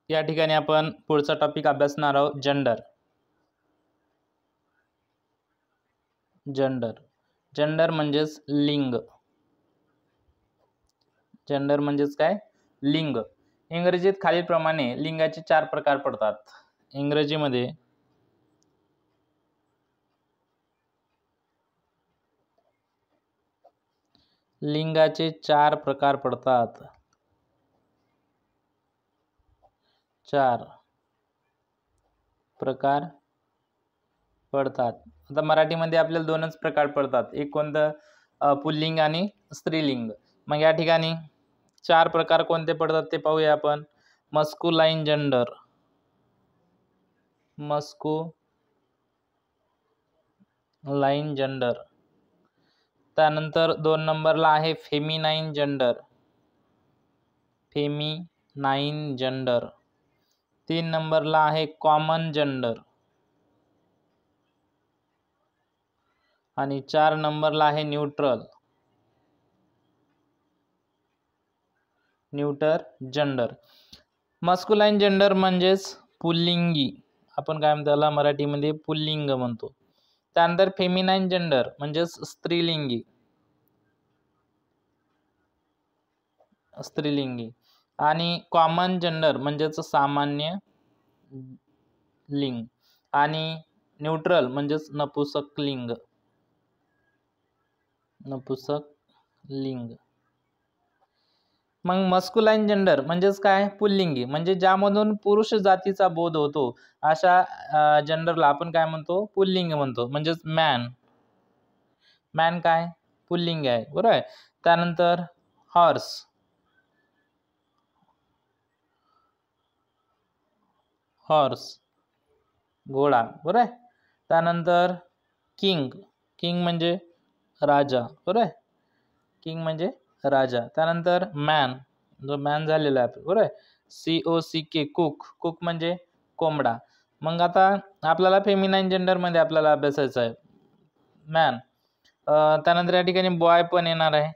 या ठिकाणी आपण पुढचा टॉपिक अभ्यासणार आहोत, जेंडर. जेंडर जेंडर म्हणजेच लिंग. जेंडर म्हणजेच काय? लिंग. इंग्रजीत खालीलप्रमाणे लिंगाचे 4 प्रकार पडतात. इंग्रजीमध्ये लिंगाचे 4 प्रकार पडतात. 4 प्रकार पडतात. आता मराठीमध्ये आपल्याला 2च प्रकार पडतात. एक कोणतं? पुल्लिंग आणि स्त्रीलिंग. मग या ठिकाणी 4 प्रकार कोणते पडतात ते पाहूया आपण. मस्क्युलाइन जेंडर, मस्क्युलाइन जेंडर. त्यानंतर 2 नंबरला आहे फेमिनाइन जेंडर, फेमिनाइन जेंडर. 3 नंबरला आहे कॉमन जेंडर आणि 4 नंबरला आहे न्यूट्रल जेंडर. मस्क्युलाइन जेंडर म्हणजेच पुल्लिंगी, आपण काय म्हणतो त्याला मराठीमध्ये पुल्लिंग म्हणतो. त्यानंतर फेमिनाइन जेंडर म्हणजेच स्त्रीलिंगी, आणि कॉमन जेंडर म्हणजेच सामान्य लिंग, आणि न्यूट्रल म्हणजेच नपुंसक लिंग. मग मस्क्युलाइन जेंडर म्हणजेच काय? पुल्लिंगी, म्हणजे ज्यामधून पुरुष जातीचा बोध होतो अशा जेंडरला आपण काय म्हणतो? पुल्लिंग म्हणतो. म्हणजेच मॅन काय? पुल्लिंग आहे, बरोबर आहे. त्यानंतर हॉर्स घोडा, बरोबर आहे. त्यानंतर किंग म्हणजे राजा, बरोबर आहे. किंग म्हणजे राजा. त्यानंतर मॅन, जो मॅन झालेला आहे, बरोबर आहे. COCK कुक म्हणजे कोंबडा. मग आता आपल्याला फेमिनाइन जेंडर मध्ये आपल्याला अभ्यासायचं आहे मॅन. त्यानंतर या ठिकाणी बॉय पण येणार आहे.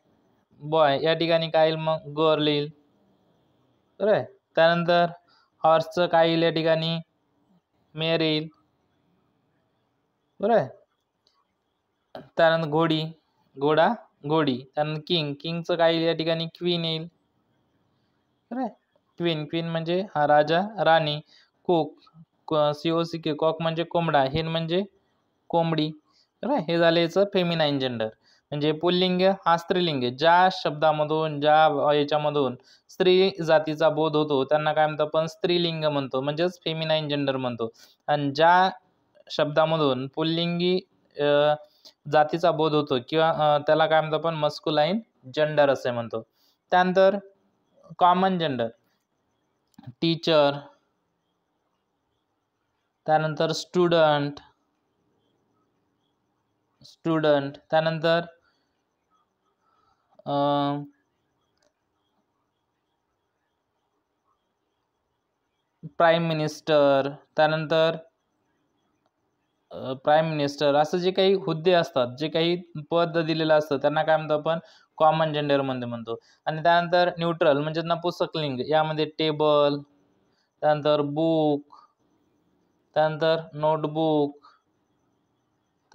बॉय या ठिकाणी काय येईल? मग गर्ल येईल, बरोबर आहे. त्यानंतर हॉर्सचं काय येईल? या ठिकाणी मेयर येईल, बरोबर आहे. त्यानंतर घोडी. त्यानंतर किंगचं काय येईल? या ठिकाणी क्वीन येईल, बरोबर आहे. क्वीन म्हणजे हा राजा, राणी. COCK कॉक म्हणजे कोंबडा, हेन म्हणजे कोंबडी, बरोबर आहे. हे झाले याचं फेमिनाइन जेंडर. म्हणजे पुल्लिंग हा स्त्रीलिंग. ज्या शब्दामधून, ज्या याच्यामधून स्त्री जातीचा बोध होतो त्यांना काय म्हणतो आपण? स्त्रीलिंग म्हणतो, म्हणजेच फेमिनाइन जेंडर म्हणतो. आणि ज्या शब्दामधून पुल्लिंगी जातीचा बोध होतो किंवा त्याला काय म्हणतो आपण? मस्क्युलाइन जेंडर असे म्हणतो. त्यानंतर कॉमन जेंडर, टीचर, त्यानंतर स्टुडंट. त्यानंतर प्राईम मिनिस्टर. त्यानंतर प्राईम मिनिस्टर असं जे काही हुद्दे असतात, जे काही पद दिलेलं असतं त्यांना काय म्हणतो आपण? कॉमन जेंडर मध्ये म्हणतो. आणि त्यानंतर न्यूट्रल म्हणजे नपुंसक लिंग. यामध्ये टेबल, त्यानंतर बुक, त्यानंतर नोटबुक,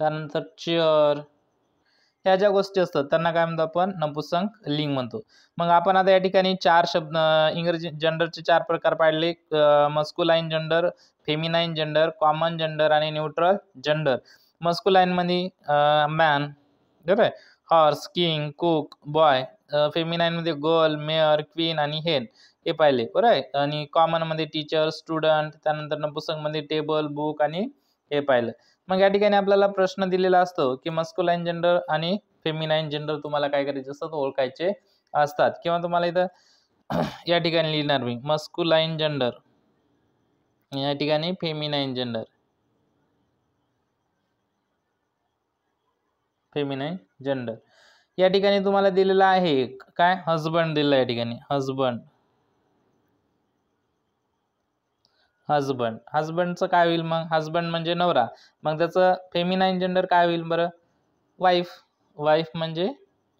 त्यानंतर चेअर, ह्या ज्या गोष्टी असतात त्यांना काय म्हणतो आपण? नपुंसक लिंग म्हणतो. मग आपण आता या ठिकाणी 4 शब्द इंग्रजी जेंडरचे 4 प्रकार पाहिले. Masculine gender, feminine gender, common gender आणि न्यूट्रल जेंडर. मस्क्युलाइन मध्ये मॅन, बरोबर आहे. Horse, king, cook, boy. Feminine मध्ये गर्ल, मेयर, क्वीन आणि हेन, हे पाहिले, बरोबर आहे. आणि कॉमन मध्ये टीचर, स्टुडंट. त्यानंतर नपुंसक मध्ये टेबल, बुक आणि हे पाहिलं. मग या ठिकाणी आपल्याला प्रश्न दिलेला असतो की मस्क्युलाइन जेंडर आणि फेमिनाइन जेंडर तुम्हाला काय करायचे असतात? ओळखायचे असतात. किंवा तुम्हाला इथं या ठिकाणी लिहिणार मी मस्क्युलाइन जेंडर, या ठिकाणी फेमिनाइन जेंडर. या ठिकाणी तुम्हाला दिलेलं आहे काय? हजबंड दिलं. या ठिकाणी हजबंडचं काय होईल? मग हजबंड म्हणजे नवरा. मग त्याचं फेमिनाइन जेंडर काय होईल बरं? वाईफ म्हणजे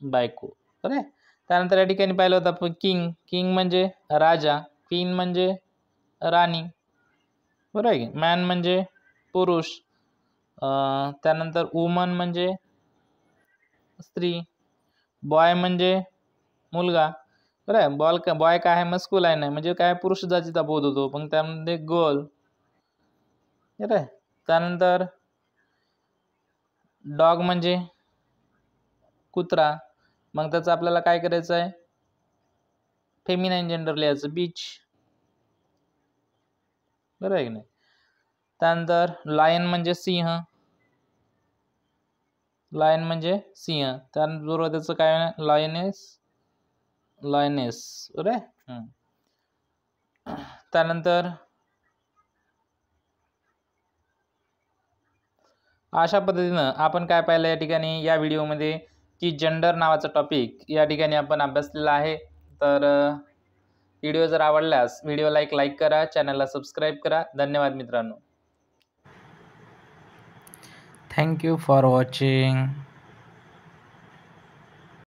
बायको, बरोबर आहे. त्यानंतर या ठिकाणी पाहिलं होतं आपण किंग म्हणजे राजा, क्वीन म्हणजे राणी, बरोबर आहे की. मॅन म्हणजे पुरुष, त्यानंतर वुमन म्हणजे स्त्री, बॉय म्हणजे मुलगा, बरं आहे. बॉय काय आहे, मस्कुलाइन आहे, म्हणजे काय पुरुष जातीचा बोध होतो. पण त्यामध्ये गर्ल, बरं आहे. त्यानंतर डॉग म्हणजे कुत्रा, मग त्याचं आपल्याला काय करायचं आहे, फेमिनाईन जेंडर लिहायचं, बीच, बरं आहे की नाही. त्यानंतर लायन म्हणजे सिंह, लायन म्हणजे सिंह, त्याबरोबर त्याचं काय, लायनेस, बरं आहे. त्यानंतर अशा पद्धतीनं आपण काय पाहिलं या ठिकाणी या व्हिडिओमध्ये, की जेंडर नावाचा टॉपिक या ठिकाणी आपण अभ्यासलेला आहे. तर व्हिडिओ जर आवडल्यास व्हिडिओला एक लाईक करा, चॅनलला सबस्क्राईब करा. धन्यवाद मित्रांनो. Thank you for watching.